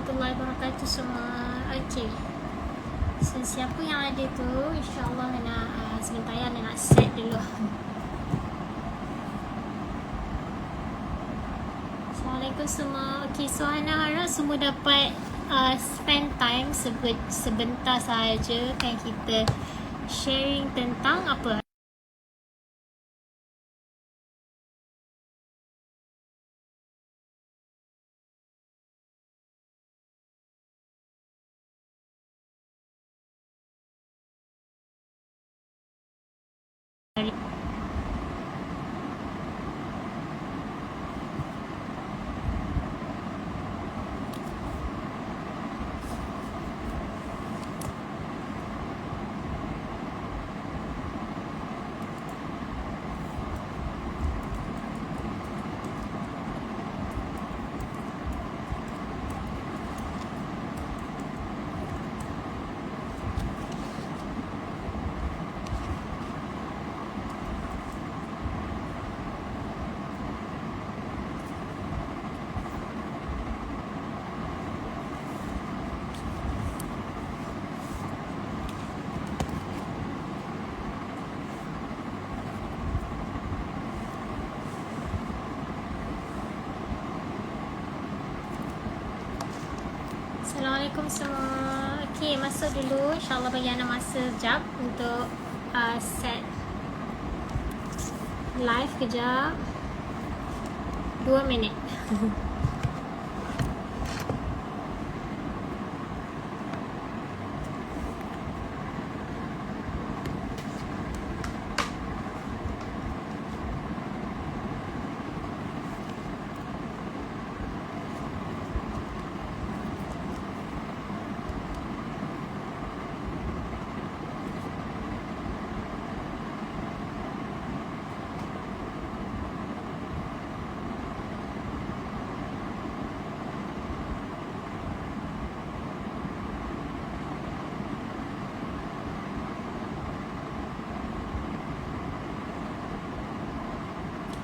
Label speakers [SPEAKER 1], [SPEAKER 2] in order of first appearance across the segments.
[SPEAKER 1] warahmatullahi wabarakatuh semua. Okay, so siapa yang ada tu, insyaAllah nak sebentar ya, nak set dulu. Assalamualaikum semua. Okay, so Hana harap semua dapat spend time sebentar saja kan, kita sharing tentang apa Assalamualaikum semua. Okay, masuk dulu. InsyaAllah bagi Ana masa sekejap untuk set live kejap. 2 minit.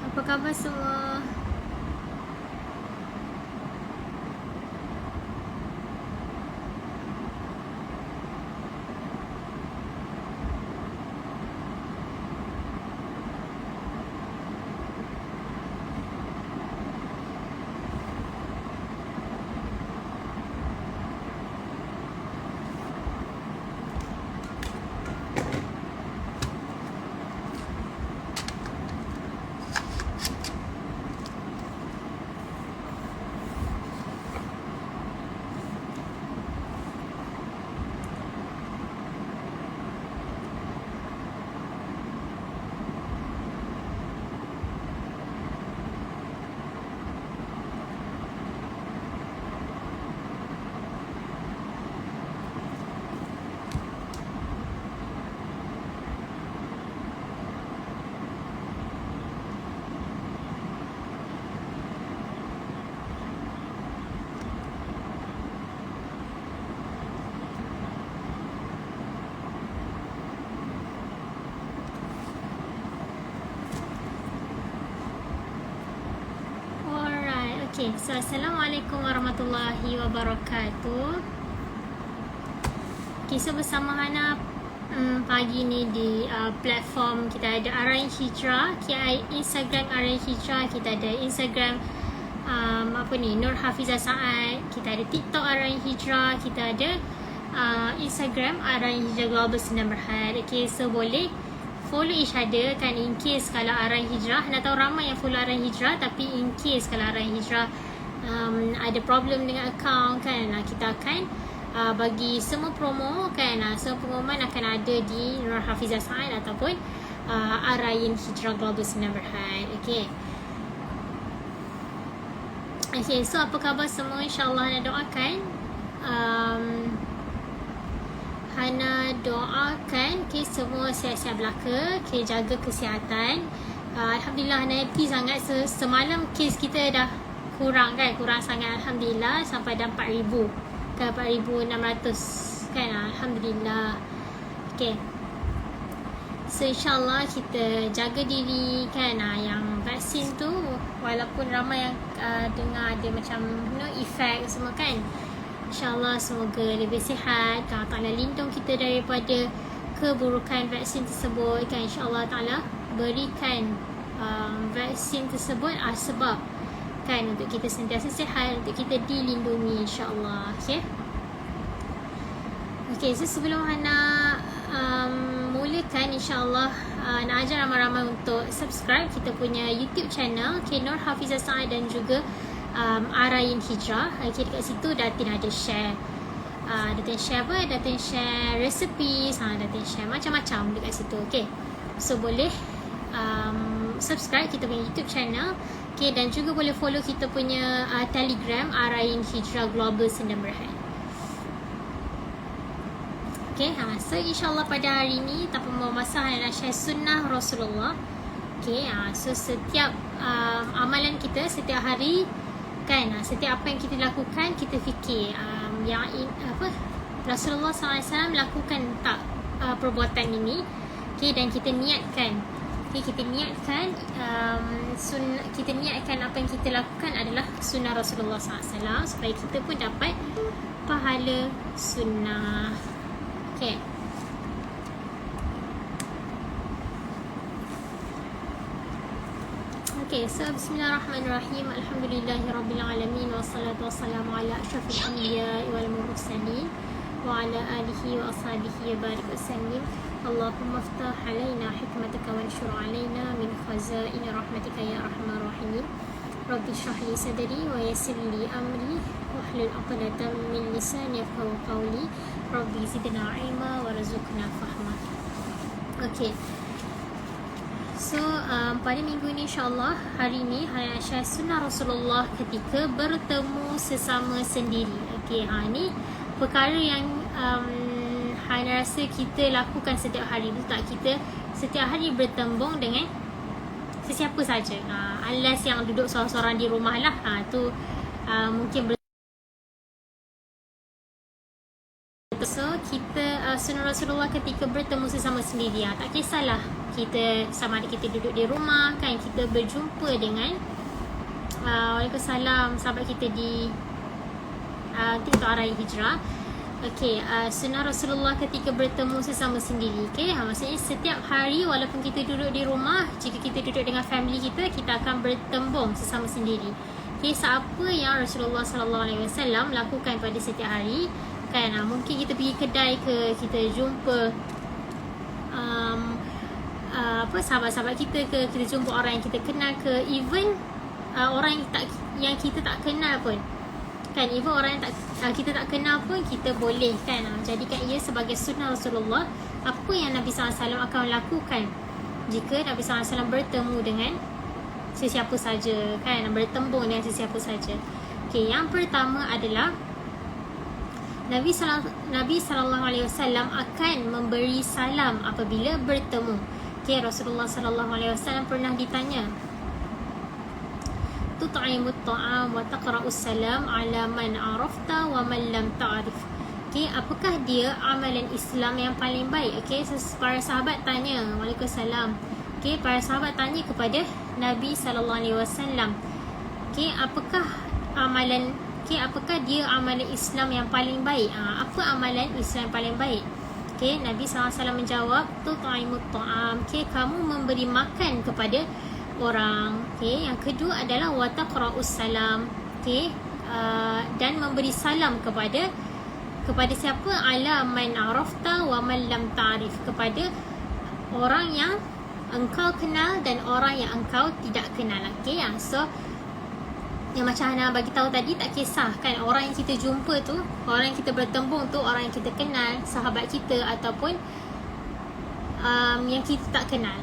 [SPEAKER 1] Apa khabar semua? Okay, so Assalamualaikum warahmatullahi wabarakatuh. Okay, so bersama Hana pagi ni di platform kita ada Arayan Hijrah, Instagram Arayan Hijrah, kita ada Instagram Nur Hafizah Saad, kita ada TikTok Arayan Hijrah, kita ada Instagram Arayan Hijrah Global Senam Berhad. Okay, so boleh follow each other kan, in case kalau Arayan Hijrah, nak tahu ramai yang follow Arayan Hijrah, tapi in case kalau Arayan Hijrah ada problem dengan account kan, kita akan bagi semua promo kan, semua pengumuman akan ada di Nur Hafizah Saad ataupun Arayan Hijrah Global Senam Berhad. Okay, so apa khabar semua? InsyaAllah Hana doakan semua sihat-sihat belaka, jaga kesihatan. Alhamdulillah Hana happy sangat. Semalam kes kita dah kurang sangat, Alhamdulillah, sampai dah 4,000 ke 4,600 kan, Alhamdulillah. Okay, so insyaAllah kita jaga diri kan. Yang vaksin tu walaupun ramai yang dengar ada macam efek semua kan, InsyaAllah semoga lebih sihat. Allah Ta'ala lindung kita daripada keburukan vaksin tersebut kan. InsyaAllah Ta'ala berikan vaksin tersebut sebab kan untuk kita sentiasa sihat, untuk kita dilindungi insyaAllah. Okay, so sebelum Hana mulakan insyaAllah nak ajar ramai-ramai untuk subscribe kita punya YouTube channel Nur Hafizah Saad dan juga Arayan Hijrah. Okay, dekat situ Datin ada share Datin share apa? Datin share resipi, Datin share macam-macam dekat situ. Okay, so boleh subscribe kita punya YouTube channel. Okay, dan juga boleh follow kita punya Telegram Arayan Hijrah Global Sdn Bhd. Okay, so insyaAllah pada hari ni tanpa membuang masa Hana nak share sunnah Rasulullah. Okay, so setiap amalan kita setiap hari kan, setiap apa yang kita lakukan kita fikir Rasulullah SAW lakukan tak perbuatan ini. Okay, dan kita niatkan. Okay, kita niatkan kita niatkan apa yang kita lakukan adalah sunnah Rasulullah SAW supaya kita pun dapat pahala sunnah. Okay. Okay, so bismillahirrahmanirrahim. Alhamdulillahirabbil alamin wassalatu wassalamu ala asyrafil anbiya'i wal mursalin wa ala alihi wa ashabihi wa barik wasallim. Allahumma iftah alaina hikmataka wa anshur alaina min khazain rahmatika ya arhamar rahimin. Rabbi shrah li sadri wa yassir li amri wahlul 'uqdatam min lisani yafqahu qawli. Rabbi zidna ilma warzuqna fahma. Okay. So pada minggu ni insyaAllah hari ni Hana share sunnah Rasulullah ketika bertemu sesama sendiri. Okay, ni perkara yang Hana rasa kita lakukan setiap hari. Betul tak? Kita setiap hari bertembung dengan sesiapa saja. Unless yang duduk seorang-seorang di rumah lah. Tu mungkin so kita sunnah Rasulullah ketika bertemu sesama sendiri. Tak kisahlah kita sama ada kita duduk di rumah kan, kita berjumpa dengan Waalaikumsalam sahabat kita di TikTok Arayan Hijrah. Okay, sunnah Rasulullah ketika bertemu sesama sendiri. Okay, maksudnya setiap hari walaupun kita duduk di rumah, jika kita duduk dengan family kita, kita akan bertembung sesama sendiri. Okay, apa yang Rasulullah SAW lakukan pada setiap hari kan, mungkin kita pergi kedai ke, kita jumpa sahabat-sahabat kita ke, kita jumpa orang yang kita kenal ke, even orang yang kita tak kenal pun kan, even orang yang kita tak kenal pun kita boleh kan jadikan ia sebagai sunnah Rasulullah. Apa yang Nabi SAW akan lakukan jika Nabi SAW bertemu dengan sesiapa saja kan, bertembung dengan sesiapa saja. Okay, yang pertama adalah Nabi SAW akan memberi salam apabila bertemu. Okay, Rasulullah SAW pernah ditanya, tut'imut ta'am wa taqra'us salam ala man arafta wa man lam ta'rif. Okay, apakah dia amalan Islam yang paling baik? Okay, para sahabat tanya, Waalaikumsalam. Okay, para sahabat tanya kepada Nabi SAW. Okay, apakah dia amalan Islam yang paling baik? Apa amalan Islam yang paling baik? Okay, Nabi SAW menjawab, tut'imut ta'am. Okay, kamu memberi makan kepada orang. Okay, yang kedua adalah wa taqra'us salam. Okay, dan memberi salam kepada siapa? Ala man arafta wa man lam ta'rif. Kepada orang yang engkau kenal dan orang yang engkau tidak kenal. Okay, so yang macam Hana bagi tahu tadi, tak kisah kan orang yang kita jumpa tu, orang yang kita bertembung tu, orang yang kita kenal, sahabat kita ataupun yang kita tak kenal.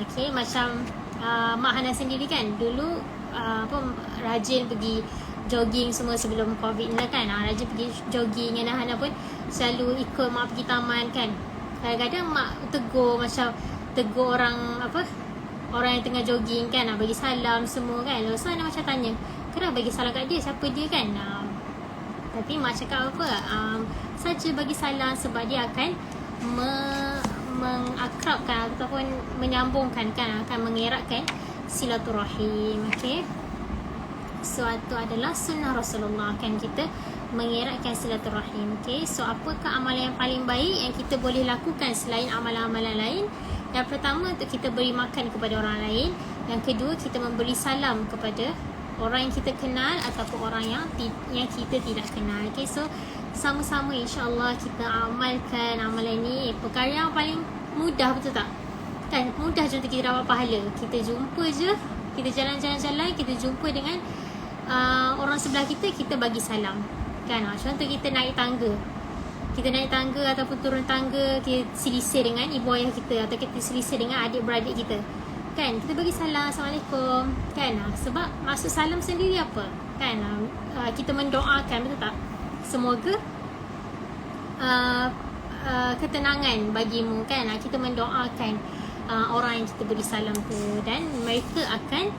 [SPEAKER 1] Okay, macam Mak Hana sendiri kan dulu rajin pergi jogging semua sebelum COVID ni kan. Rajin pergi jogging dan Hana pun selalu ikut mak pergi taman kan. Kadang-kadang mak tegur, macam tegur orang orang yang tengah jogging kan, bagi salam semua kan. Lepas tu Hana macam tanya, kenapa bagi salam kat dia, siapa dia kan? Tapi mak cakap apa, saja bagi salam sebab dia akan mengakrabkan ataupun menyambungkan kan, akan mengeratkan silaturahim. Okay, so itu adalah sunnah Rasulullah kan, kita mengeratkan silaturahim. Okay, so apakah amalan yang paling baik yang kita boleh lakukan selain amalan-amalan lain? Yang pertama, untuk kita beri makan kepada orang lain. Yang kedua, kita memberi salam kepada orang yang kita kenal ataupun orang yang kita tidak kenal. Okay, so sama-sama insya-Allah kita amalkan amalan ni. Perkara yang paling mudah, betul tak? Kan mudah je untuk kita dapat pahala. Kita jumpa je, kita jalan-jalan, kita jumpa dengan orang sebelah kita, kita bagi salam. Kan, contoh kita naik tangga, ataupun turun tangga, kita selisih dengan ibu ayah kita, atau kita selisih dengan adik-beradik kita, kan, kita bagi salam, Assalamualaikum, kan. Sebab maksud salam sendiri apa, kan, kita mendoakan, betul tak? Semoga ketenangan bagimu, kan. Kita mendoakan orang yang kita beri salam tu, dan mereka akan,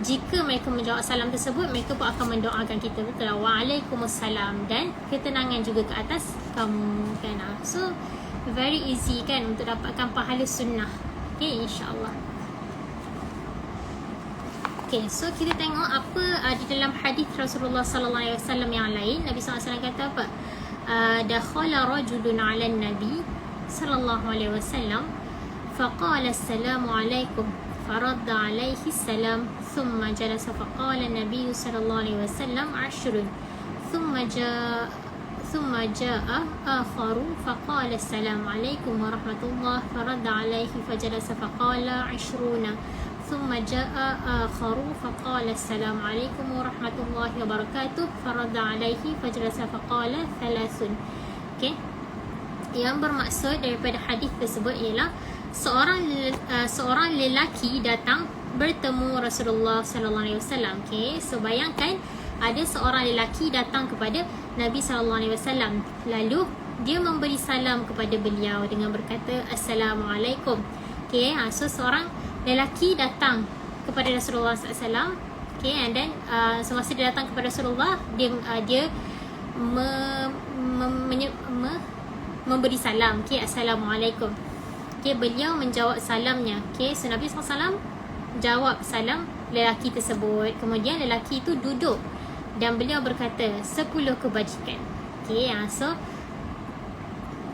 [SPEAKER 1] jika mereka menjawab salam tersebut, mereka pun akan mendoakan kita, betul lah, Waalaikumsalam, dan ketenangan juga ke atas kamu, kan. So very easy, kan, untuk dapatkan pahala sunnah. Okay, insyaAllah. Okay, so kita tengok apa di dalam hadis Rasulullah SAW yang lain. Nabi SAW kata apa? Dakhala rajulun ala nabi SAW faqala assalamualaikum فرد عليه السلام ثم جلس فقال النبي صلى الله عليه وسلم 10 ثم جاء آخر فقال السلام عليكم ورحمة الله فرد عليه فجلس فقال 20 ثم جاء آخر فقال السلام عليكم ورحمة الله وبركاته فرد عليه فجلس فقال 3. Okay, yang bermaksud daripada hadis tersebut ialah seorang lelaki datang bertemu Rasulullah sallallahu alaihi wasallam. Okey, so bayangkan ada seorang lelaki datang kepada Nabi sallallahu alaihi wasallam, lalu dia memberi salam kepada beliau dengan berkata Assalamualaikum. Okey, so seorang lelaki datang kepada Rasulullah sallallahu alaihi wasallam. Okey, and then semasa dia datang kepada Rasulullah, dia memberi salam. Okey, Assalamualaikum. Okay, beliau menjawab salamnya. Okay, so Nabi SAW jawab salam lelaki tersebut. Kemudian lelaki itu duduk dan beliau berkata 10 kebajikan. Okay, so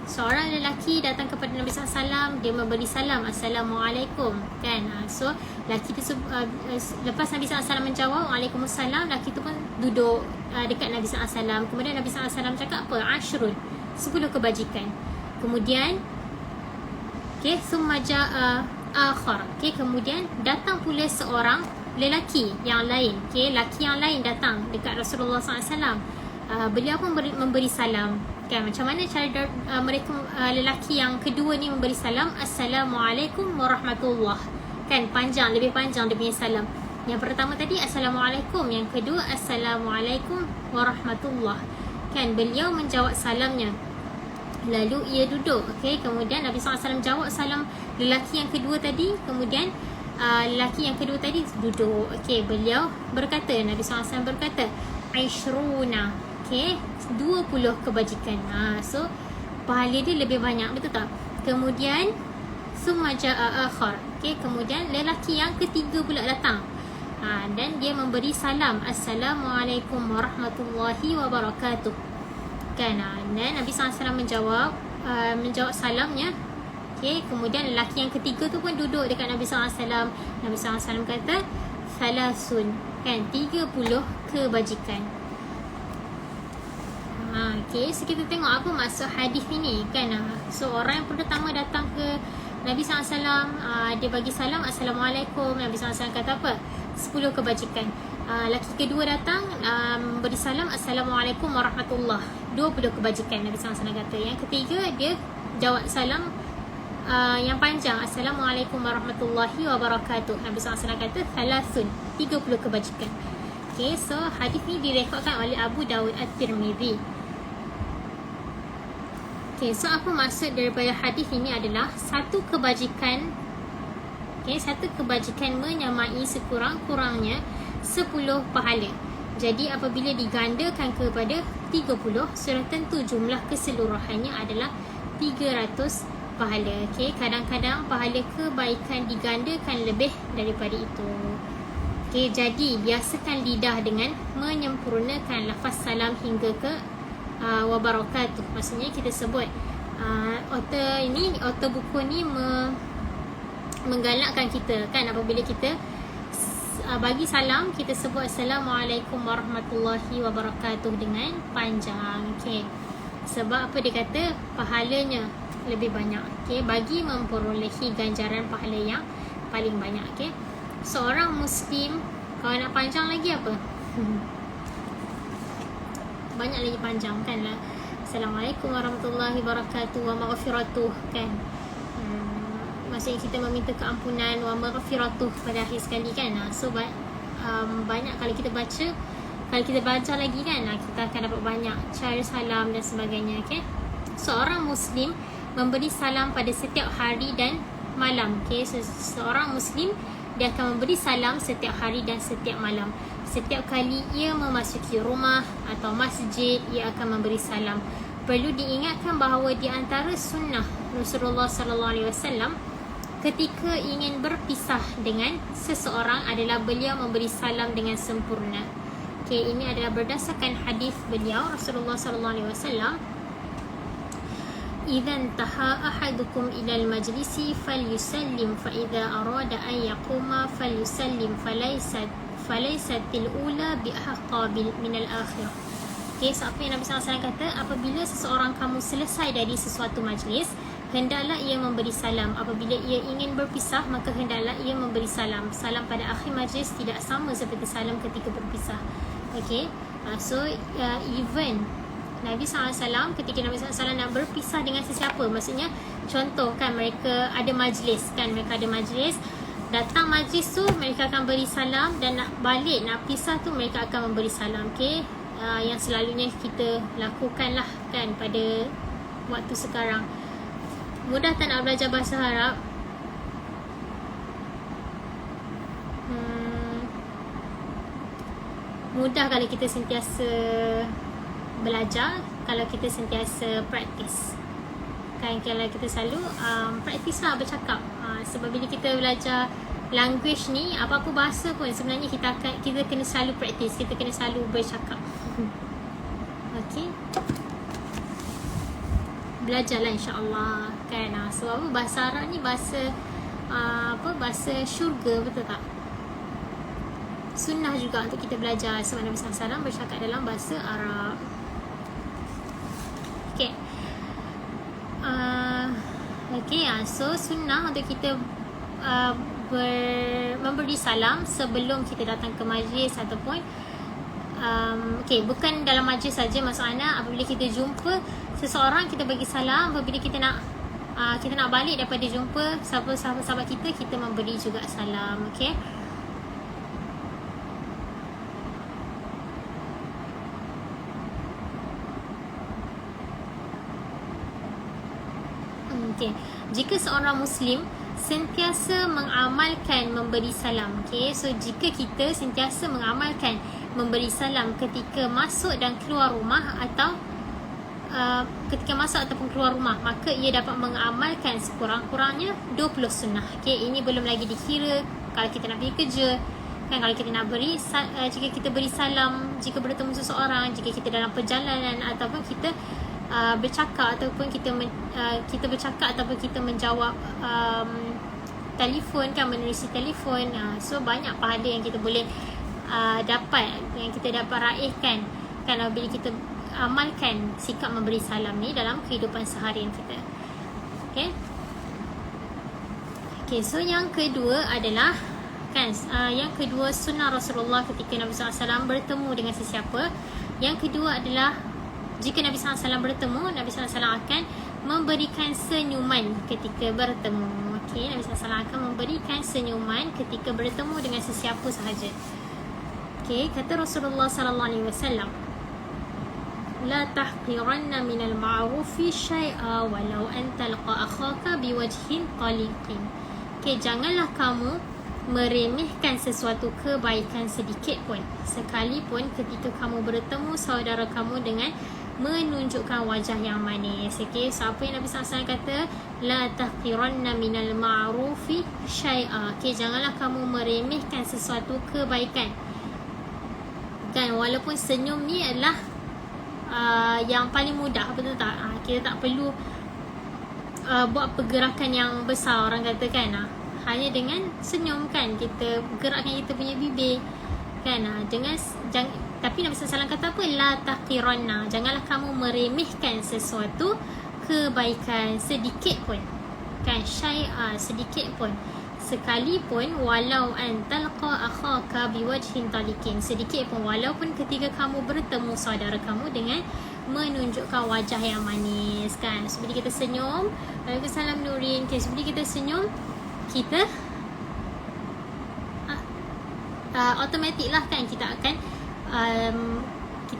[SPEAKER 1] seorang lelaki datang kepada Nabi SAW, dia memberi salam Assalamualaikum, kan. So lelaki tersebut, lepas Nabi SAW menjawab Waalaikumsalam, lelaki itu pun duduk dekat Nabi SAW. Kemudian Nabi SAW cakap apa? 10 kebajikan. Kemudian okay, summa jaa akhar. Okay, kemudian datang pula seorang lelaki yang lain. Okay, lelaki yang lain datang dekat Rasulullah SAW. Beliau pun memberi salam. Kan, macam mana cara mereka, lelaki yang kedua ni memberi salam? Assalamualaikum warahmatullah. Kan, panjang, lebih panjang dia punya salam. Yang pertama tadi Assalamualaikum, yang kedua Assalamualaikum warahmatullah. Kan, beliau menjawab salamnya, lalu ia duduk. Okay, kemudian Nabi SAW jawab salam lelaki yang kedua tadi. Kemudian lelaki yang kedua tadi duduk. Okay, beliau berkata, Nabi SAW berkata 20. Okay, 20 kebajikan. So pahala dia lebih banyak, betul tak? Kemudian summa jaa akhar. Okay, kemudian lelaki yang ketiga pula datang, dan dia memberi salam Assalamualaikum warahmatullahi wabarakatuh. Kan, dan Nabi SAW menjawab salamnya. Okay, kemudian lelaki yang ketiga tu pun duduk dekat Nabi SAW. Nabi SAW kata 3, kan, 30 kebajikan. Okay, so kita tengok apa maksud hadis ini, kan. So orang yang pertama datang ke Nabi SAW, dia bagi salam Assalamualaikum. Nabi SAW kata apa? 10 kebajikan. Lelaki kedua datang, beri salam Assalamualaikum warahmatullah, 20 kebajikan. Nabi SAW kata. Yang ketiga, dia jawab salam yang panjang Assalamualaikum warahmatullahi wabarakatuh. Nabi SAW kata 30 kebajikan. Okay, so hadis ni direkodkan oleh Abu Dawud At-Tirmidhi. Okay, so apa maksud daripada hadis ini adalah satu kebajikan, okay, satu kebajikan menyamai sekurang-kurangnya 10 pahala. Jadi apabila digandakan kepada 30, sudah tentu jumlah keseluruhannya adalah 300 pahala. Okay, kadang-kadang pahala kebaikan digandakan lebih daripada itu. Okay, jadi biasakan lidah dengan menyempurnakan lafaz salam hingga ke wabarakatuh. Maksudnya kita sebut author buku ni menggalakkan kita kan, apabila kita bagi salam, kita sebut Assalamualaikum warahmatullahi wabarakatuh dengan panjang. Okay. Sebab apa dia kata? Pahalanya lebih banyak. Okay. Bagi memperolehi ganjaran pahala yang paling banyak. Okay. Seorang Muslim, kalau nak panjang lagi apa? Banyak lagi panjang kan lah. Assalamualaikum warahmatullahi wabarakatuh wa maghfiratuh kan. Maksudnya kita meminta keampunan wa maghfiratuh pada akhir sekali kan. So banyak kalau kita baca lagi kan, kita akan dapat banyak cara salam dan sebagainya. Okay. Seorang Muslim memberi salam pada setiap hari dan malam. Okay. Seorang Muslim dia akan memberi salam setiap hari dan setiap malam. Setiap kali ia memasuki rumah atau masjid, ia akan memberi salam. Perlu diingatkan bahawa di antara sunnah Rasulullah SAW ketika ingin berpisah dengan seseorang adalah beliau memberi salam dengan sempurna. Okay, ini adalah berdasarkan hadis beliau Rasulullah SAW. إذا انتهى أحدكم إلى المجلس فليسلم فإذا أراد أن يقوم فليسلم فليست الأولى بأحق من الآخرة. Okay, so apa yang Nabi SAW kata, apabila seseorang kamu selesai dari sesuatu majlis, hendaklah ia memberi salam. Apabila ia ingin berpisah, maka hendaklah ia memberi salam. Salam pada akhir majlis tidak sama seperti salam ketika berpisah. Okay, so even Nabi SAW, ketika Nabi SAW nak berpisah dengan sesiapa, maksudnya contoh kan, mereka ada majlis kan, datang majlis tu mereka akan beri salam, dan nak balik, nak pisah tu mereka akan memberi salam. Okay, yang selalunya kita lakukan lah kan pada waktu sekarang. Mudah tak nak belajar bahasa Arab? Mudah kalau kita sentiasa belajar, kalau kita sentiasa praktis kan. Kalau kita selalu praktis lah bercakap. Sebab bila kita belajar language ni, apa-apa bahasa pun sebenarnya kita kena selalu praktis, kita kena selalu bercakap. Okay, belajarlah insya-Allah kan. Sebab bahasa Arab ni bahasa bahasa syurga, betul tak? Sunnah juga untuk kita belajar, sebab Nabi SAW bercakap dalam bahasa Arab. Okay. So sunnah untuk kita memberi salam sebelum kita datang ke majlis ataupun bukan dalam majlis saja, maksudnya apabila kita jumpa seseorang kita bagi salam. Apabila kita nak balik daripada jumpa sahabat-sahabat kita memberi juga salam. Okay. Okay. Jika seorang Muslim sentiasa mengamalkan memberi salam. Okay. So jika kita sentiasa mengamalkan memberi salam ketika masuk dan keluar rumah, atau ketika masuk ataupun keluar rumah, maka ia dapat mengamalkan sekurang-kurangnya 20 sunnah. Okay. Ini belum lagi dikira kalau kita nak pergi kerja kan, kalau kita nak jika kita beri salam jika bertemu seseorang, jika kita dalam perjalanan, ataupun kita bercakap, ataupun kita bercakap ataupun kita menjawab telefon kan, menerusi telefon. So banyak pahala yang kita boleh dapat, yang kita dapat raihkan kan apabila kita amalkan sikap memberi salam ni dalam kehidupan seharian kita. Okay, so yang kedua adalah kan, yang kedua sunnah Rasulullah ketika Nabi SAW bertemu dengan sesiapa. Yang kedua adalah jika Nabi SAW bertemu, Nabi SAW akan memberikan senyuman ketika bertemu. Okay, Nabi SAW akan memberikan senyuman ketika bertemu dengan sesiapa sahaja. Okay, kata Rasulullah SAW, La tahqiranna minal ma'rufi syai'a walau an talqa akhaka biwajhin qaliqin. Okay, janganlah kamu meremehkan sesuatu kebaikan sedikit pun, sekalipun ketika kamu bertemu saudara kamu dengan menunjukkan wajah yang manis. Okay, so apa yang Nabi SAW kata, La tahqiranna minal ma'rufi syai'a. Okay, janganlah kamu meremehkan sesuatu kebaikan kan, walaupun senyum ni adalah yang paling mudah, betul tak? Kita tak perlu buat pergerakan yang besar, orang kata kan. Hanya dengan senyum kan, kita gerakkan kita punya bibir kan. Tapi Nabi SAW kata apa? La taqiranna, janganlah kamu meremehkan sesuatu kebaikan sedikit pun kan, syai'a, sedikit pun, sekalipun, walau an talqa akhaka biwajhin talikin, sedikit pun, walaupun ketika kamu bertemu saudara kamu dengan menunjukkan wajah yang manis kan. Seperti kita senyum, Waalaikumsalam Nurin, okay, seperti kita senyum, kita automatik lah kan, kita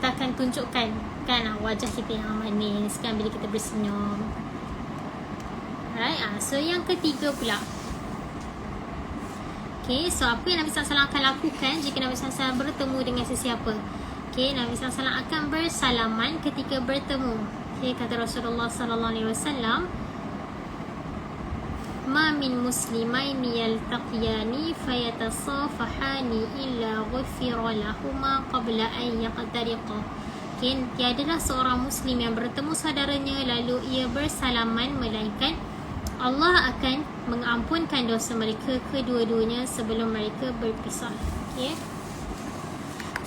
[SPEAKER 1] akan tunjukkan kan wajah kita yang manis kan bila kita bersenyum. Alright, so yang ketiga pula, okay, so apa yang Nabi SAW akan lakukan jika Nabi SAW bertemu dengan sesiapa? Okay, Nabi SAW akan bersalaman ketika bertemu. Okay, kata Rasulullah SAW, ma min muslimaini yaltaqiyani fayatasafahani illa ghufira lahuma qabla an yaqtariqa. Okay, tiadalah seorang muslim yang bertemu saudaranya lalu ia bersalaman, melainkan Allah akan mengampunkan dosa mereka kedua-duanya sebelum mereka berpisah. Okay,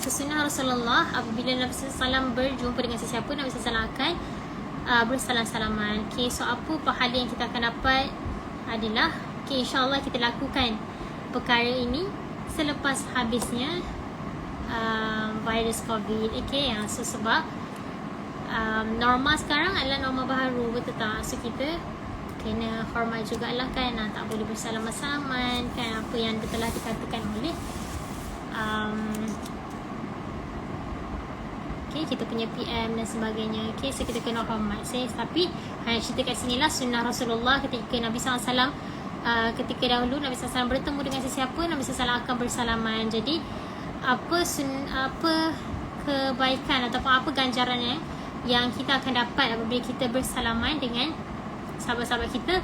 [SPEAKER 1] so sunnah Rasulullah, apabila Nabi SAW berjumpa dengan sesiapa, Nabi SAW akan bersalam-salaman. Okay, so apa pahala yang kita akan dapat adalah, okay, insyaAllah kita lakukan perkara ini selepas habisnya virus COVID. Okay, so sebab norma sekarang adalah norma baru, betul tak? So kita kena hormat jugalah kan, tak boleh bersalaman-salaman kan, apa yang telah dikatakan oleh kita punya PM dan sebagainya. Okay, so kita kena hormat. Tapi cerita kat sini lah sunnah Rasulullah ketika Nabi SAW ketika dahulu Nabi SAW bertemu dengan sesiapa, Nabi SAW akan bersalaman. Jadi apa kebaikan ataupun apa ganjarannya yang kita akan dapat apabila kita bersalaman dengan sahabat-sahabat kita?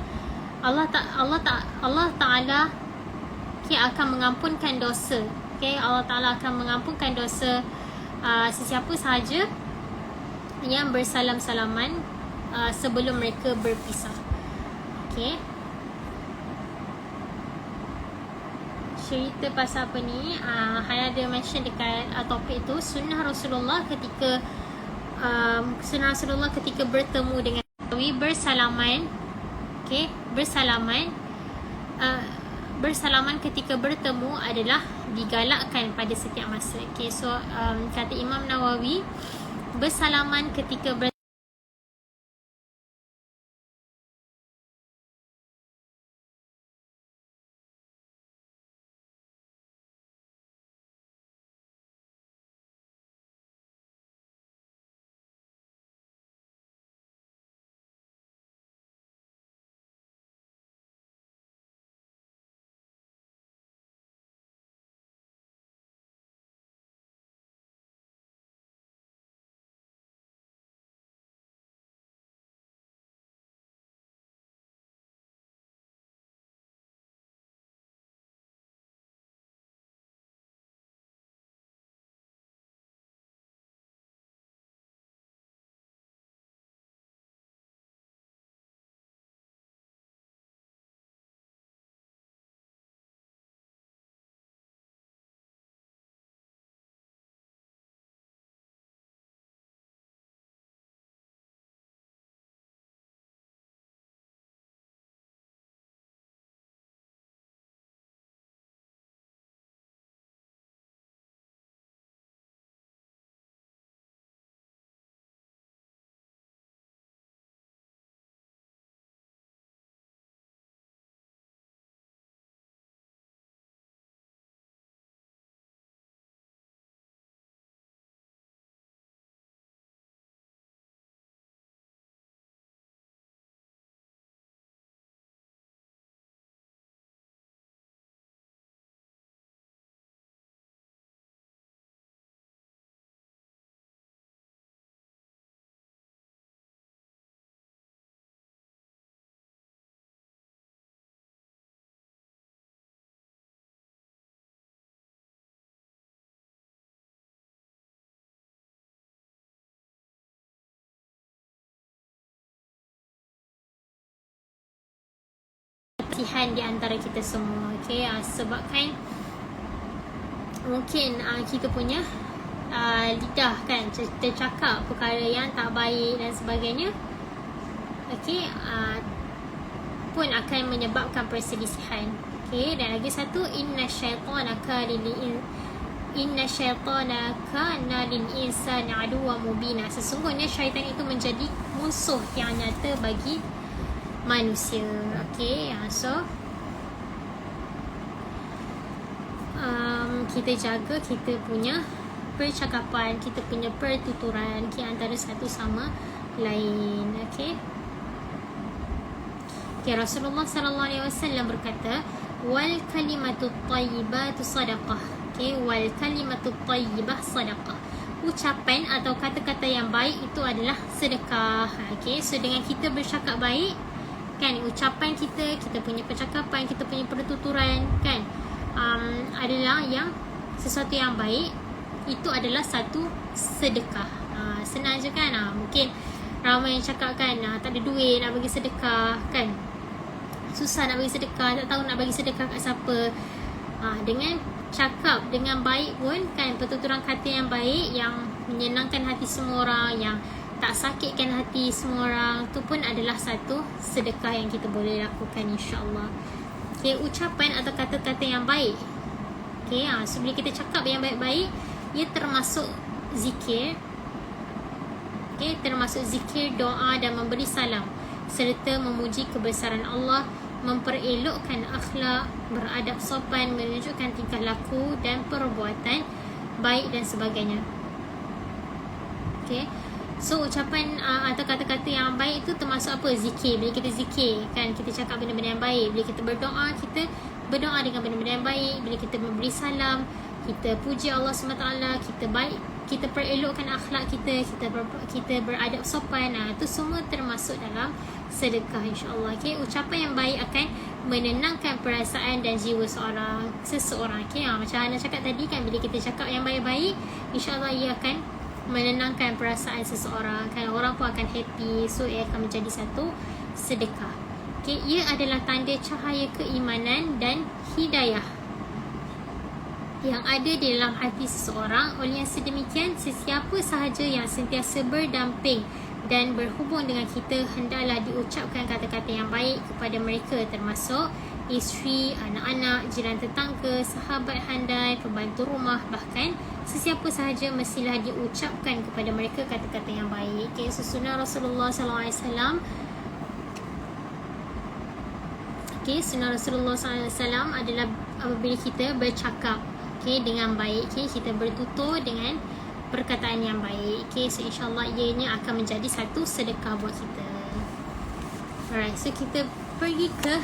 [SPEAKER 1] Allah Ta'ala akan mengampunkan dosa. Okay, Allah Ta'ala akan mengampunkan dosa sesiapa sahaja yang bersalam-salaman sebelum mereka berpisah. Okay, cerita pasal apa ni, Hana ada mention dekat topik tu, sunnah Rasulullah ketika bertemu dengan bersalaman. Okay, bersalaman ketika bertemu adalah digalakkan pada setiap masa. Okay, so kata Imam Nawawi, bersalaman ketika perselisihan di antara kita semua. Okay, sebabkan mungkin kita punya lidah kan tercakap perkara yang tak baik dan sebagainya. Okay, pun akan menyebabkan perselisihan. Okay, dan lagi satu, inna syaitana kana lil insani aduwwan mubina. Sesungguhnya syaitan itu menjadi musuh yang nyata bagi manusia. Okay, so kita jaga kita punya percakapan, kita punya pertuturan antara satu sama lain. Okay, Rasulullah sallallahu alaihi wasallam berkata, wal kalimatu thayyibatu sadaqah. Okay, wal kalimatu thayyibah sadaqah. Ucapan atau kata-kata yang baik itu adalah sedekah. Okay, so dengan kita bercakap baik kan, ucapan kita, kita punya percakapan, kita punya pertuturan kan, adalah yang sesuatu yang baik, itu adalah satu sedekah. Senang je kan. Mungkin ramai yang cakap kan, tak ada duit nak bagi sedekah kan, susah nak bagi sedekah, tak tahu nak bagi sedekah kat siapa. Dengan cakap dengan baik pun kan, pertuturan kata yang baik yang menyenangkan hati semua orang, yang tak sakitkan hati semua orang, tu pun adalah satu sedekah yang kita boleh lakukan, insya-Allah. Okay, ucapan atau kata-kata yang baik. Okay, so bila kita cakap yang baik-baik, ia termasuk zikir. Okay, termasuk zikir, doa dan memberi salam, serta memuji kebesaran Allah, memperelokkan akhlak, beradab sopan, menunjukkan tingkah laku dan perbuatan baik dan sebagainya. Okay, so ucapan atau kata-kata yang baik itu termasuk apa? Zikir. Bila kita zikir kan, kita cakap benda-benda yang baik. Bila kita berdoa, kita berdoa dengan benda-benda yang baik. Bila kita memberi salam, kita puji Allah SWT, kita baik, kita perelokkan akhlak kita, kita beradab sopan. Itu semua termasuk dalam sedekah, insya-Allah. Okay, ucapan yang baik akan menenangkan perasaan dan jiwa seseorang. Okay, macam Hana cakap tadi kan, bila kita cakap yang baik-baik, insya-Allah ia akan menenangkan perasaan seseorang kan, orang pun akan happy. So ia akan menjadi satu sedekah. Okay, ia adalah tanda cahaya keimanan dan hidayah yang ada di dalam hati seseorang. Oleh yang sedemikian, sesiapa sahaja yang sentiasa berdamping dan berhubung dengan kita, hendaklah diucapkan kata-kata yang baik kepada mereka, termasuk isteri, anak-anak, jiran tetangga, sahabat handai, pembantu rumah. Bahkan sesiapa sahaja mestilah diucapkan kepada mereka kata-kata yang baik. Okay, sunnah Rasulullah SAW. Okay, sunnah Rasulullah SAW adalah apabila kita bercakap, okay, dengan baik, okay, kita bertutur dengan perkataan yang baik. Okay, so insyaAllah ianya akan menjadi satu sedekah buat kita. Alright, so kita pergi ke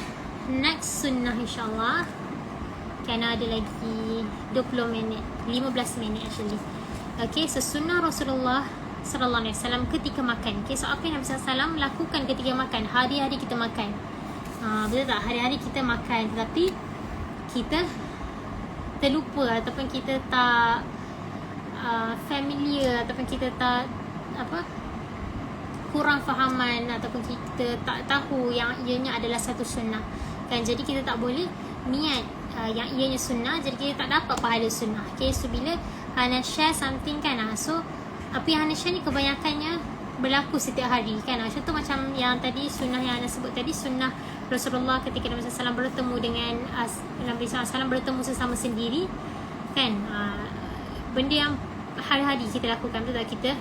[SPEAKER 1] next sunnah, insyaAllah. Kerana ada lagi 20 minit, 15 minit actually. Okay, so sunnah Rasulullah sallallahu alaihi wasallam ketika makan. Okay, so apa yang Nabi SAW lakukan ketika makan? Hari-hari kita makan. Betul tak? Hari-hari kita makan, tetapi kita terlupa ataupun kita tak familiar, ataupun kita tak kurang fahaman, ataupun kita tak tahu yang ianya adalah satu sunnah kan. Jadi kita tak boleh niat yang ianya sunnah, jadi kita tak dapat pahala sunnah. Okay, so bila Hana share something kan, so apa yang Hana share ni kebanyakannya berlaku setiap hari kan. Contoh macam yang tadi, sunnah yang Hana sebut tadi, sunnah Rasulullah ketika Nabi SAW bertemu dengan Nabi SAW bertemu sesama sendiri kan. Benda yang hari-hari kita lakukan, betul tak? Kita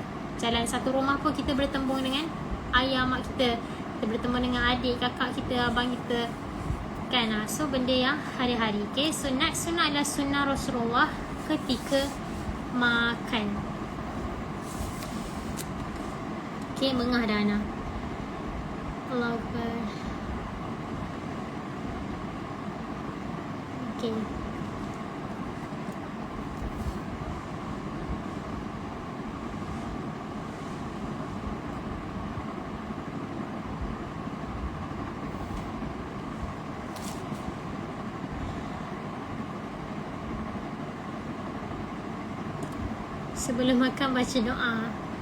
[SPEAKER 1] jalan satu rumah pun kita bertembung dengan ayah mak kita, kita bertemu dengan adik, kakak kita, abang kita kan. So benda yang hari-hari. Okay, so next sunnah adalah sunnah Rasulullah ketika makan. Okay, mengah dah Ana. Allahu Akbar. Okay, sebelum makan baca doa.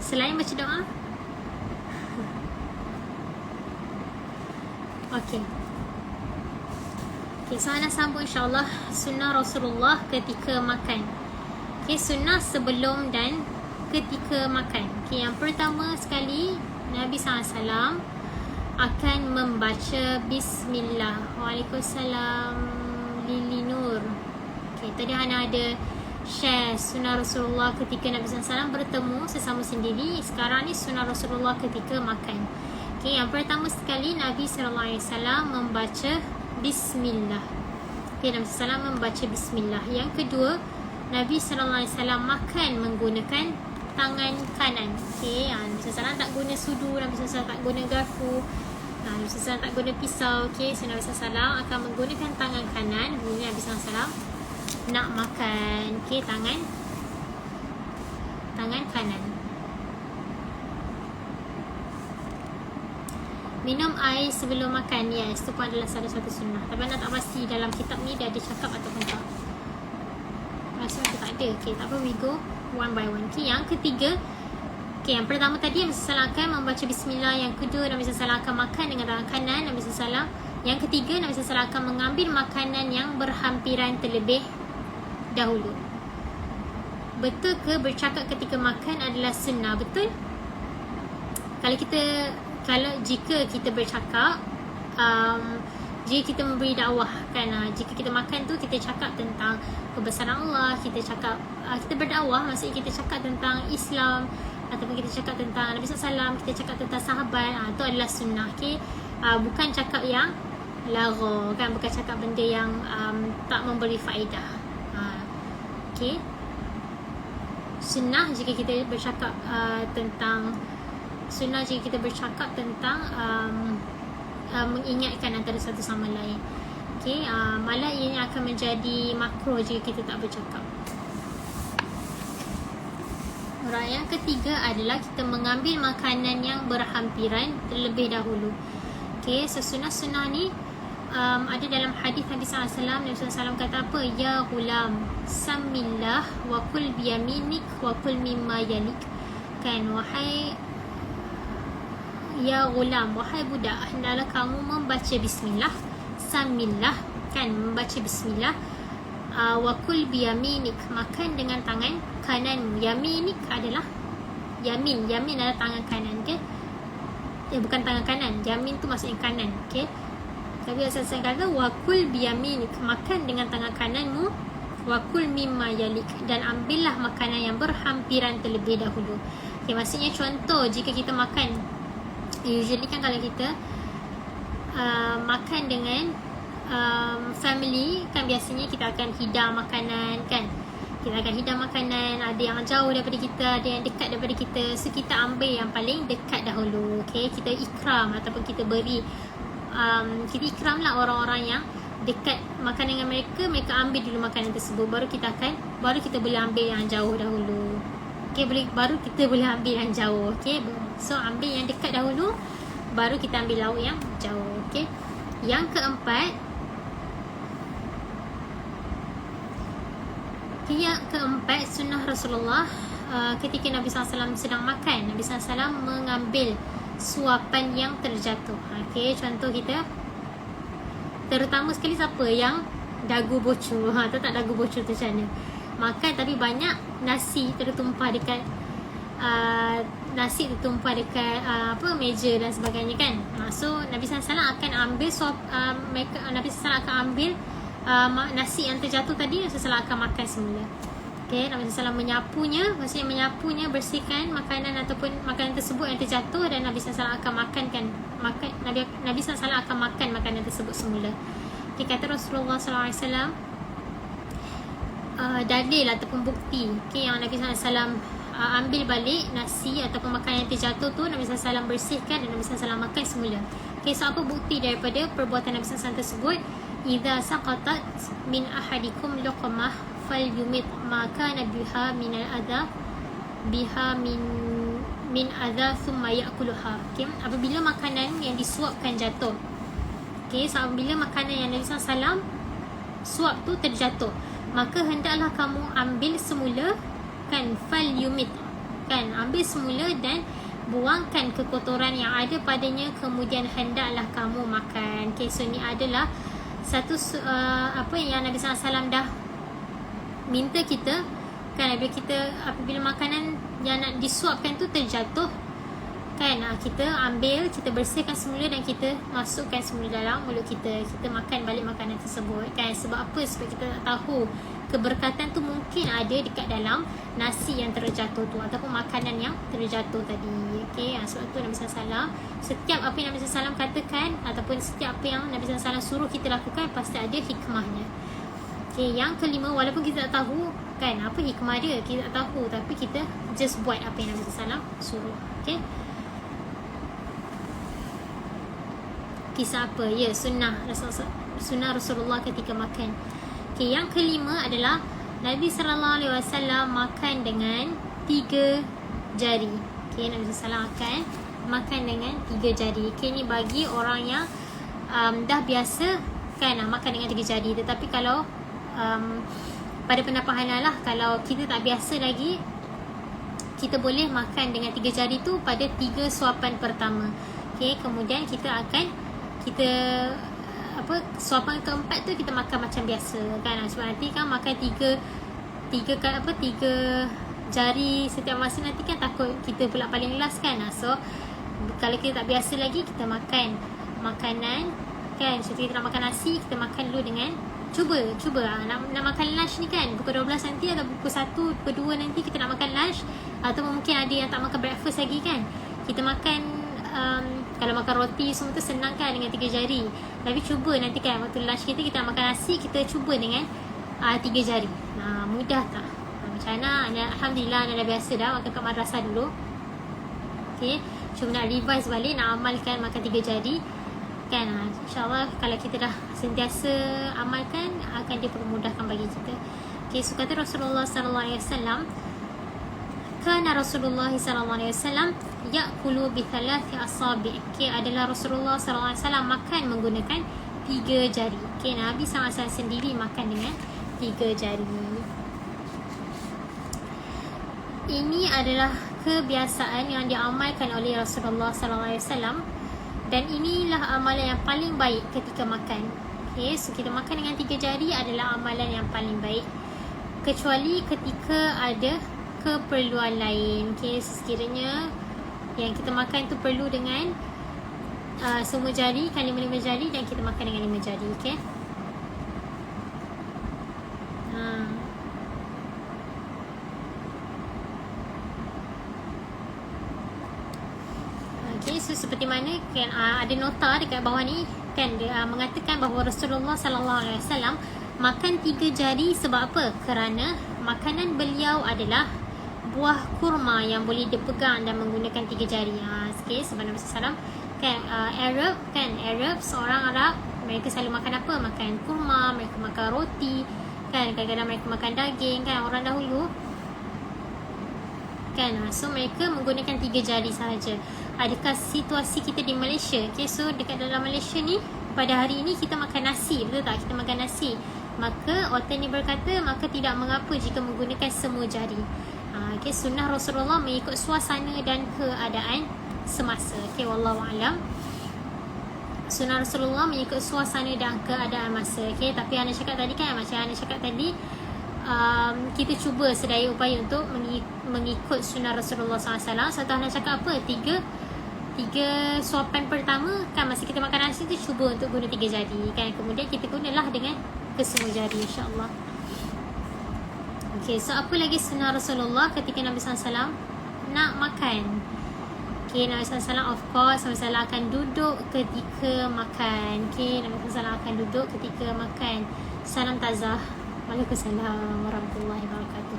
[SPEAKER 1] Selain baca doa, okay, Okay, so Ana sambung insyaAllah sunnah Rasulullah ketika makan. Okay, sunnah sebelum dan ketika makan. Okay, yang pertama sekali, Nabi SAW akan membaca Bismillah. Waalaikumsalam Lili Nur. Okay, tadi Ana ada share sunnah Rasulullah ketika Nabi SAW bertemu sesama sendiri. Sekarang ni sunnah Rasulullah ketika makan. Okay, yang pertama sekali Nabi SAW membaca Bismillah. Okay, Nabi SAW membaca Bismillah. Yang kedua, Nabi SAW makan menggunakan tangan kanan. Okay, Nabi SAW tak guna sudu, Nabi SAW tak guna garpu, Nabi SAW tak guna pisau. Okay, so Nabi SAW akan menggunakan tangan kanan. Bunyi Nabi SAW nak makan. Okay, tangan kanan. Minum air sebelum makan. Yes, itu pun adalah salah satu sunnah. Tapi nak tak pasti dalam kitab ni dia ada cakap ataupun tak. Maksudnya tak ada. Okay, tak apa, we go one by one. Okay, yang ketiga, okay, yang pertama tadi Nabi SAW akan membaca Bismillah. Yang kedua, Nabi SAW akan makan dengan tangan kanan Nabi SAW. Yang ketiga, Nabi SAW akan mengambil makanan yang berhampiran terlebih dahulu. Betul ke bercakap ketika makan adalah sunnah? Betul. Jika kita bercakap, jika kita memberi dakwah kan, jika kita makan tu kita cakap tentang kebesaran Allah, kita berdakwah, maksudnya kita cakap tentang Islam ataupun kita cakap tentang Nabi SAW, kita cakap tentang sahabat, itu adalah sunnah. Okay? Bukan cakap yang lara kan, bukan cakap benda yang tak memberi faedah. Okay? Sunnah jika kita bercakap tentang mengingatkan antara satu sama lain. Okay, malah ini akan menjadi makruh jika kita tak bercakap. Alright, yang ketiga adalah kita mengambil makanan yang berhampiran terlebih dahulu. Okay, so sunnah-sunnah ni ada dalam hadis Nabi SAW. Nabi SAW kata apa? Ya ghulam, samillah wa kul biyaminik wa kul mimma yalik. Kan, wahai ya ghulam, wahai budak, hendaklah kamu membaca Bismillah. Samillah, kan, membaca Bismillah. Wa kul biyaminik, makan dengan tangan kananmu. Yaminik adalah yamin adalah tangan kanan. Okay, bukan tangan kanan, yamin tu maksudnya kanan. Okay, tapi saya kata wa kul biyaminik, makan dengan tangan kananmu. Wa kul mimma yalik, dan ambillah makanan yang berhampiran terlebih dahulu. Okay, maksudnya contoh, jika kita makan, usually kan kalau kita makan dengan family kan, biasanya kita akan hidang makanan kan. Kita akan hidang makanan, ada yang jauh daripada kita, ada yang dekat daripada kita. So kita ambil yang paling dekat dahulu. Okay, kita ikram ataupun kita beri, kita ikram lah orang-orang yang dekat makan dengan mereka. Mereka ambil dulu makanan tersebut, baru kita boleh ambil yang jauh dahulu. Okay, baru kita boleh ambil yang jauh. Okay, so ambil yang dekat dahulu, baru kita ambil lauk yang jauh. Okay, yang keempat, sunnah Rasulullah ketika Nabi SAW sedang makan, Nabi SAW mengambil suapan yang terjatuh. Okay, contoh kita, terutama sekali siapa yang dagu bocor, atau tak dagu bocor tu macam mana, makan tapi banyak nasi tertumpah dekat meja dan sebagainya kan. So Nabi SAW akan ambil Nabi SAW akan ambil nasi yang terjatuh tadi. Nabi SAW akan makan semula. Okay, Nabi SAW menyapunya, bersihkan makanan ataupun makanan tersebut yang terjatuh, dan Nabi SAW akan Nabi SAW akan makan makanan tersebut semula. Okay, kata Rasulullah SAW, dalil ataupun bukti, okay, yang Nabi SAW ambil balik nasi ataupun makanan yang terjatuh tu, Nabi SAW bersihkan dan Nabi SAW makan semula. Okay, so apa bukti daripada perbuatan Nabi SAW tersebut? Idza saqatat min ahadikum luqmah falyumit ma kana biha min al-adha min adha thumma ya'kuluha. Okay, apabila makanan yang disuapkan jatuh, okay, so apabila makanan yang Nabi SAW suap tu terjatuh, maka hendaklah kamu ambil semula kan, falyumit, kan, ambil semula dan buangkan kekotoran yang ada padanya, kemudian hendaklah kamu makan. Okay, so ni adalah apa yang Nabi SAW dah minta kita kan, apabila makanan yang nak disuapkan tu terjatuh kan, kita ambil, kita bersihkan semula dan kita masukkan semula dalam mulut kita makan balik makanan tersebut kan. Sebab apa? Sebab kita tak tahu keberkatan tu mungkin ada dekat dalam nasi yang terjatuh tu ataupun makanan yang terjatuh tadi. Okey, sebab tu Nabi SAW, setiap apa yang Nabi SAW katakan ataupun setiap apa yang Nabi SAW suruh kita lakukan pasti ada hikmahnya. Okey, yang kelima, walaupun kita tak tahu kan apa hikmah dia, kita tak tahu, tapi kita just buat apa yang Nabi SAW suruh. Okey, kisah apa? Ya, sunnah Rasulullah ketika makan. Okay, yang kelima adalah Nabi SAW makan dengan 3 jari. Okay, Nabi SAW akan makan dengan 3 jari. Okay, ni bagi orang yang dah biasa kan makan dengan 3 jari. Tetapi kalau pada pendapat Hanalah, kalau kita tak biasa lagi, kita boleh makan dengan 3 jari tu pada 3 suapan pertama. Okay, kemudian suapan keempat tu kita makan macam biasa kan. Sebab nanti kan makan tiga jari setiap masa, nanti kan takut kita pula paling last kan. So kalau kita tak biasa lagi, kita makan makanan kan, seperti kita nak makan nasi, kita makan dulu dengan cuba nak makan lunch ni kan, pukul 12 nanti atau pukul 1, pukul 2 nanti kita nak makan lunch, atau mungkin ada yang tak makan breakfast lagi kan. Kita makan kalau makan roti semua tu senang kan dengan 3 jari. Tapi cuba nanti kan waktu lunch kita nak makan nasi, kita cuba dengan 3 jari. Mudah tak? Macam mana? Alhamdulillah, dah biasa dah makan kat madrasah dulu. Okay, cuma nak revise balik, nak amalkan makan 3 jari kan. InsyaAllah kalau kita dah sentiasa amalkan, akan dipermudahkan bagi kita. Okay, so kata Rasulullah SAW, kana Rasulullah SAW ya'kulu bi thalathi asabi'. Okay, adalah Rasulullah SAW makan menggunakan 3 jari. Okay, Nabi SAW sendiri makan dengan 3 jari. Ini adalah kebiasaan yang diamalkan oleh Rasulullah SAW, dan inilah amalan yang paling baik ketika makan. Okay, so kita makan dengan 3 jari adalah amalan yang paling baik, kecuali ketika ada keperluan lain. Okay, sekiranya yang kita makan tu perlu dengan semua jari kan, 5 jari, dan kita makan dengan 5 jari. Okay, okay, so seperti mana kan, ada nota dekat bawah ni kan, dia mengatakan bahawa Rasulullah SAW makan 3 jari. Sebab apa? Kerana makanan beliau adalah buah kurma yang boleh dipegang dan menggunakan 3 jari. Okay, sebab Nabi SAW kan Arab, seorang Arab, mereka selalu makan apa? Makan kurma, mereka makan roti kan, kadang-kadang mereka makan daging kan, orang dahulu kan. So mereka menggunakan 3 jari sahaja. Adakah situasi kita di Malaysia? Okay, so dekat dalam Malaysia ni pada hari ini kita makan nasi, betul tak? Kita makan nasi. Maka author ni berkata, maka tidak mengapa jika menggunakan semua jari. Okay, sunnah Rasulullah mengikut suasana dan keadaan semasa. Okay, wallahualam. Sunnah Rasulullah mengikut suasana dan keadaan masa. Okay, tapi Ana cakap tadi kan, macam Ana cakap tadi, kita cuba sedaya upaya untuk mengikut sunnah Rasulullah SAW. Satu Ana cakap apa? Tiga suapan pertama kan, masa kita makan nasi tu cuba untuk guna 3 jari kan. Kemudian kita gunalah dengan kesemua jari, insyaAllah. Okay, so apa lagi sunnah Rasulullah ketika Nabi SAW nak makan? Okay, Nabi SAW of course Nabi SAW akan duduk ketika makan. Okay, Nabi SAW akan duduk ketika makan. Salam tazah. Waalaikumsalam warahmatullahi wabarakatuh.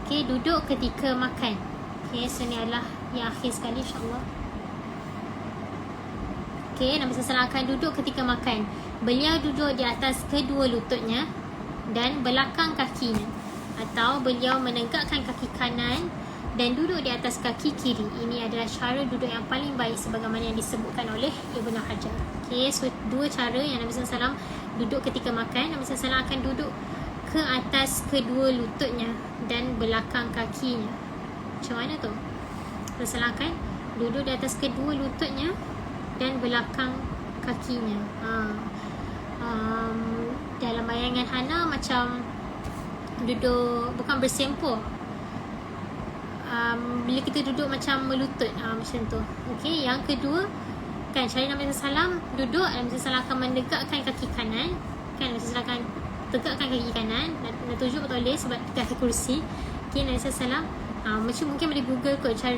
[SPEAKER 1] Okay, duduk ketika makan. Okay, so ni adalah yang akhir sekali, insyaAllah. Okay, Nabi SAW akan duduk ketika makan. Beliau duduk di atas kedua lututnya dan belakang kakinya, atau beliau menegakkan kaki kanan dan duduk di atas kaki kiri. Ini adalah cara duduk yang paling baik sebagaimana yang disebutkan oleh Ibnu Hajar. Okay, so 2 cara yang Nabi SAW duduk ketika makan. Nabi SAW akan duduk ke atas kedua lututnya dan belakang kakinya. Macam mana tu? Nabi SAW akan duduk di atas kedua lututnya dan belakang kakinya. Dalam bayangan Hana macam duduk, bukan bersempur, bila kita duduk macam melutut, macam tu. Okey, yang kedua kan, cara Nabi SAW duduk, Nabi SAW akan menegakkan kaki kanan kan, Nabi SAW akan tegakkan kaki kanan, dan tunjuk tak boleh sebab kaki kursi. Okey, Nabi SAW mungkin boleh google kot cara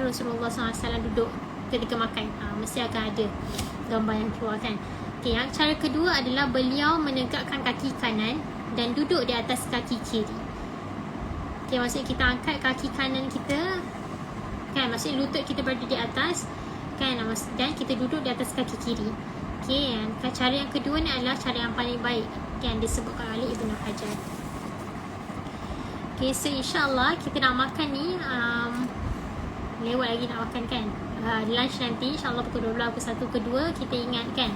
[SPEAKER 1] Rasulullah SAW duduk ketika makan, mesti akan ada gambar yang keluar kan. Okey, yang cara kedua adalah beliau menegakkan kaki kanan dan duduk di atas kaki kiri. Okey, maksudnya kita angkat kaki kanan kita kan, maksudnya lutut kita berada di atas kan, dan kita duduk di atas kaki kiri. Okey, cara yang kedua ni adalah cara yang paling baik yang disebutkan oleh Ibnu Hajar. Okey, so insyaAllah kita nak makan ni, lewat lagi nak makan kan, lunch nanti insyaAllah pukul 12, pukul 1, pukul 2. Kita ingat kan,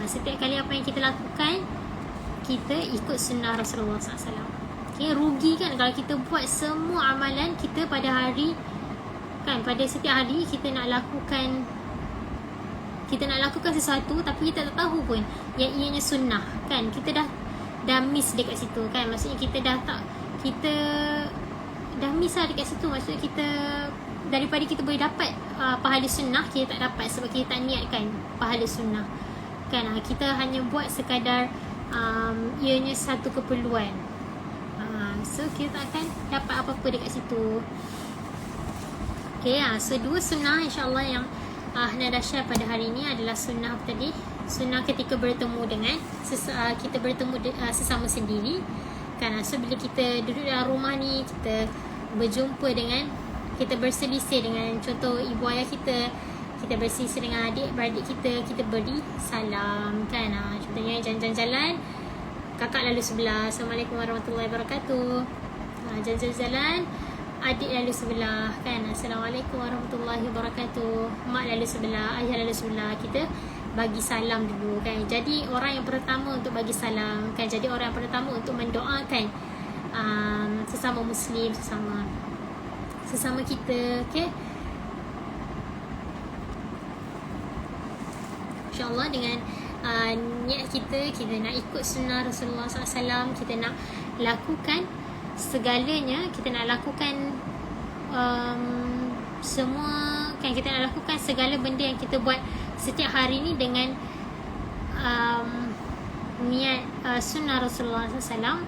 [SPEAKER 1] setiap kali apa yang kita lakukan, kita ikut sunnah Rasulullah SAW. Okay, rugi kan kalau kita buat semua amalan kita pada hari kan, pada setiap hari kita nak lakukan sesuatu tapi kita tak tahu pun yang ianya sunnah kan, kita dah miss dekat situ kan, maksudnya kita dah miss lah dekat situ. Maksudnya kita, daripada kita boleh dapat pahala sunnah, kita tak dapat sebab kita tak niatkan pahala sunnah kan. Kita hanya buat sekadar ianya satu keperluan, so kita tak akan dapat apa-apa dekat situ. Okay, so 2 sunnah insyaAllah yang Hana dah share pada hari ini adalah sunnah apa tadi? Sunnah ketika bertemu dengan kita bertemu sesama sendiri kan. So bila kita duduk dalam rumah ni, kita berjumpa dengan, kita berselisih dengan contoh ibu ayah kita berselisih dengan adik-beradik kita beri salam kan. Contohnya jalan-jalan, kakak lalu sebelah, Assalamualaikum warahmatullahi wabarakatuh. Jalan-jalan, adik lalu sebelah kan, Assalamualaikum warahmatullahi wabarakatuh. Mak lalu sebelah, ayah lalu sebelah, kita bagi salam dulu kan. Jadi orang yang pertama untuk bagi salam kan, jadi orang yang pertama untuk mendoakan sesama Muslim, sesama kita. Okay, InsyaAllah dengan niat kita nak ikut sunnah Rasulullah SAW, kita nak lakukan segalanya, kita nak lakukan semua kan, kita nak lakukan segala benda yang kita buat setiap hari ni dengan niat sunnah Rasulullah SAW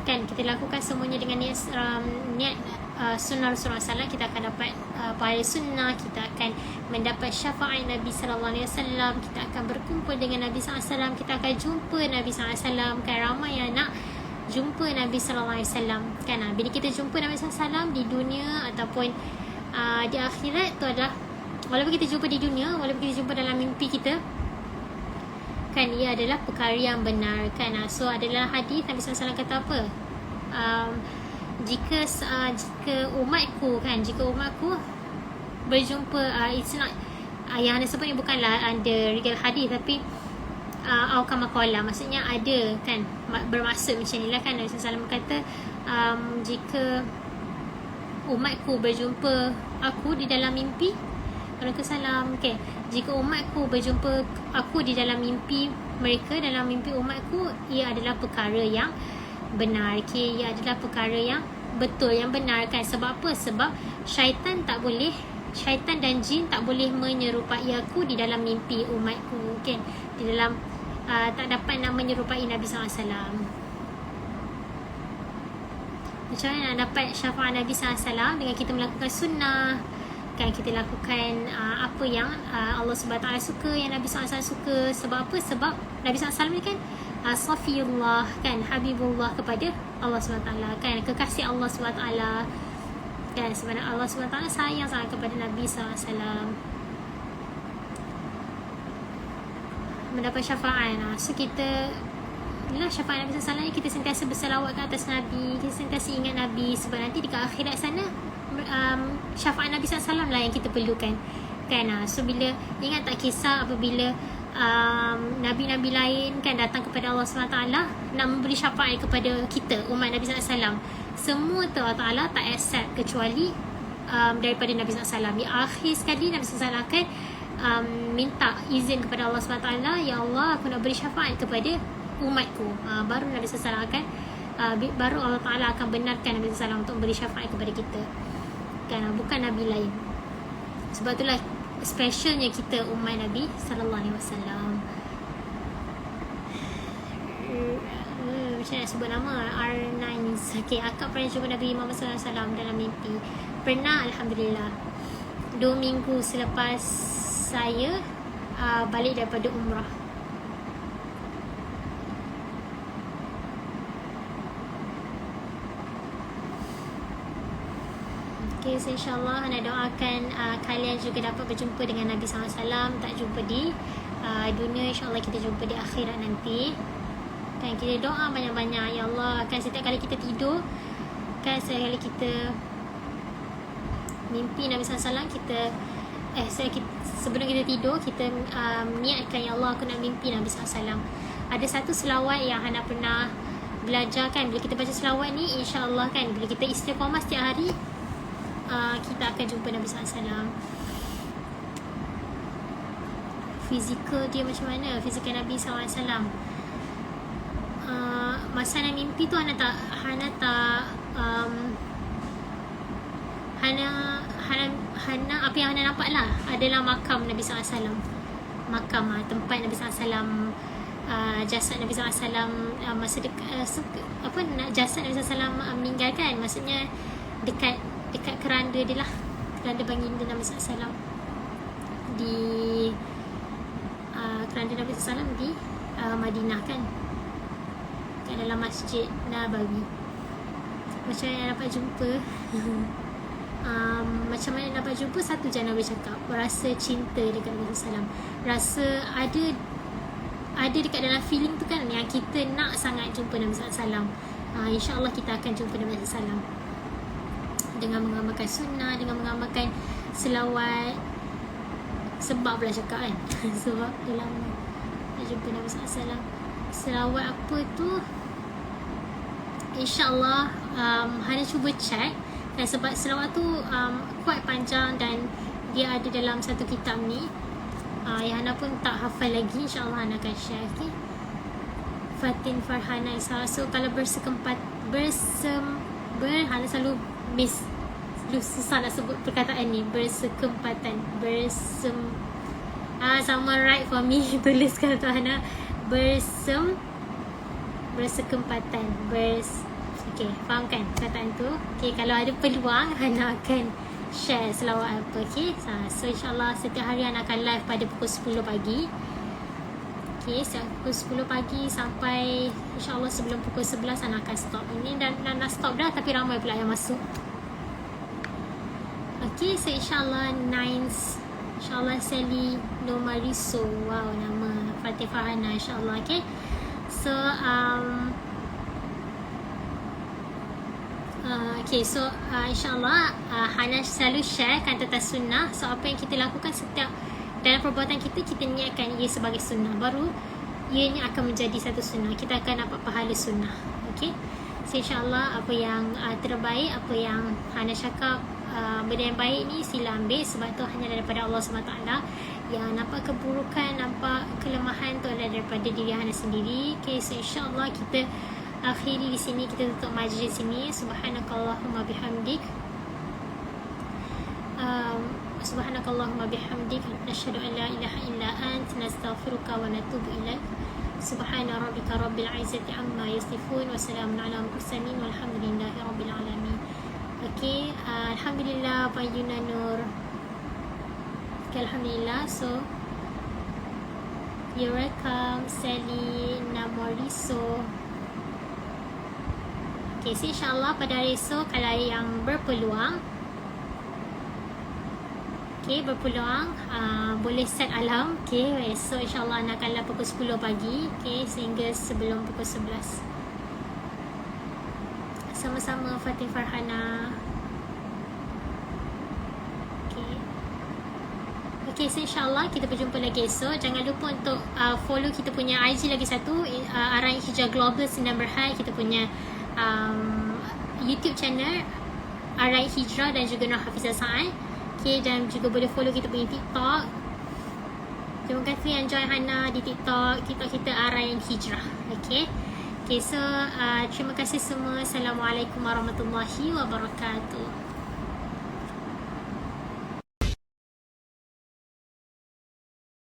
[SPEAKER 1] kan. Kita lakukan semuanya dengan niat sunnah Rasulullah SAW, kita akan dapat pahala sunnah, kita akan mendapat syafaat Nabi SAW, kita akan berkumpul dengan Nabi SAW, kita akan jumpa Nabi SAW kan. Ramai yang nak jumpa Nabi SAW kan. Bila kita jumpa Nabi SAW di dunia ataupun di akhirat, tu adalah, walaupun kita jumpa di dunia, walaupun kita jumpa dalam mimpi kita kan, ia adalah perkara yang benar kan. So adalah hadis Nabi SAW kata apa, jika umatku kan, jika umatku berjumpa, it's not yang anda sebut ni bukanlah under regal hadis, tapi Al-Kamaqala, maksudnya ada kan, bermaksud macam ni lah kan. Nabi SAW kata jika umatku berjumpa aku di dalam mimpi, Waalaikumsalam, okay, jika umatku berjumpa aku di dalam mimpi mereka, dalam mimpi umatku, ia adalah perkara yang benar, okay, ia adalah perkara yang betul, yang benar kan. Sebab apa? Sebab syaitan dan jin tak boleh menyerupai aku di dalam mimpi umatku, okay, di dalam tak dapat nak menyerupai Nabi SAW. Macam mana nak dapat syafaat Nabi SAW? Dengan kita melakukan sunnah kan, kita lakukan apa yang Allah SWT suka, yang Nabi SAW suka. Sebab apa? Sebab Nabi SAW ni kan Safiyullah kan, Habibullah kepada Allah SWT kan, kekasih Allah SWT kan. Sebenarnya Allah SWT sayang sangat kepada Nabi SAW, mendapat syafaat. So kita inilah syafaat Nabi SAW ni, kita sentiasa berselawat ke atas Nabi, kita sentiasa ingat Nabi, sebab nanti di akhirat sana syafaat Nabi SAW lah yang kita perlukan kan. So bila, ingat tak kisah apabila Nabi-Nabi lain kan datang kepada Allah SWT nak memberi syafaat kepada kita, umat Nabi SAW, semua tu Allah Ta'ala tak accept kecuali daripada Nabi SAW. Di akhir sekali Nabi SAW akan minta izin kepada Allah SWT, ya Allah, aku nak beri syafaat kepada umatku. Baru Nabi SAW akan baru Allah Ta'ala akan benarkan Nabi SAW untuk beri syafaat kepada kita kan, bukan Nabi lain. Sebab itulah specialnya kita umat Nabi SAW. Macam nak sebut nama R9. Okay, akak pernah jumpa Nabi Muhammad SAW dalam mimpi. Pernah, Alhamdulillah. 2 minggu selepas saya balik daripada umrah. Okay, so insyaAllah nak doakan kalian juga dapat berjumpa dengan Nabi SAW. Tak jumpa di dunia, insyaAllah kita jumpa di akhirat nanti. Dan kita doa banyak-banyak, ya Allah, kan setiap kali kita tidur, kan setiap kali kita mimpi Nabi SAW, kita sebelum kita tidur, kita niatkan, ya Allah, aku nak mimpi Nabi SAW. Ada satu selawat yang Hana pernah belajar kan, bila kita baca selawat ni, insyaAllah kan, bila kita istiqamah setiap hari, kita akan jumpa Nabi SAW. Fizikal dia macam mana? Fizikal Nabi SAW. Masa nak mimpi tu Hana apa yang Hana nampak lah adalah makam Nabi SAW. Makam tempat Nabi SAW, jasad Nabi SAW masa jasad Nabi SAW meninggal kan, maksudnya dekat keranda dia lah, keranda baginda Nabi SAW di keranda Nabi SAW di Madinah kan, kat dalam Masjid Nabawi. Macam mana dapat jumpa macam mana dapat jumpa, satu je Nabi cakap, rasa cinta dekat Nabi SAW, rasa ada dekat dalam feeling tu kan, yang kita nak sangat jumpa Nabi SAW. InsyaAllah kita akan jumpa Nabi SAW dengan mengamalkan sunnah, dengan mengamalkan selawat. Sebab pula cakap kan sebab dalam nak jumpa Nabi SAW, selawat apa tu, InsyaAllah Hana cuba check kan, sebab selawat tu quite panjang dan dia ada dalam satu kitab ni yang Hana pun tak hafal lagi. InsyaAllah Hana akan share. Okay, Fatin Farhana Isa. So kalau Hana selalu susah nak sebut perkataan ni, bersekempatan, someone write for me tuliskan tu Hana, bersekempatan, okay, faham kan perkataan tu. Okay, kalau ada peluang Hana akan share selawat apa. Okay, so insyaAllah setiap hari Hana akan live pada pukul 10 pagi. Okay, pukul 10 pagi sampai insyaAllah sebelum pukul 11 Hana akan stop. Ini dan dah stop dah, tapi ramai pula yang masuk. Okay, so insyaAllah insyaAllah Sally Nomariso, wow, nama Fatih Farhana, insyaAllah. Okay, so insyaAllah Hana selalu share kan tentang sunnah. So apa yang kita lakukan setiap dalam perbuatan kita niatkan ia sebagai sunnah, baru ianya akan menjadi satu sunnah, kita akan dapat pahala sunnah. Okay, so insyaAllah apa yang terbaik, apa yang Hana cakap, benda yang baik ni sila ambil, sebab tu hanya daripada Allah SWT. Yang nampak keburukan, nampak kelemahan tu adalah daripada diri Hana sendiri. Okay, so insyaAllah kita akhiri di sini, kita tutup majlis sini. Subhanakallahumma bihamdik, Subhanakallahumma bihamdik, nasyhadu an la ilaha illa ant, nastaghfiruka wa natubu ilaik. Subhana rabbika rabbil izzati amma yasifun, wa salamun ala mursalin, walhamdulillahi rabbil alamin. Okay, Alhamdulillah Pak Yuna Nur. Okay, Alhamdulillah. So you're welcome Sally Namoriso. Okay, so insyaAllah pada hari esok, kalau yang berpeluang, boleh set alarm. Okay, esok insyaAllah anak akan pukul 10 pagi. Okay, sehingga sebelum pukul 11. Sama-sama Fatih Farhana. Okay, so insyaAllah kita berjumpa lagi esok. Jangan lupa untuk follow kita punya IG lagi satu, Arahi Hijrah Global Sdn Bhd. Kita punya YouTube channel Arahi Hijrah dan juga Nur Hafizah Sa'ad. Okay, dan juga boleh follow kita punya TikTok. Terima kasih yang join Hana di TikTok kita Arayan Hijrah. Okay. Okay, so terima kasih semua. Assalamualaikum warahmatullahi wabarakatuh.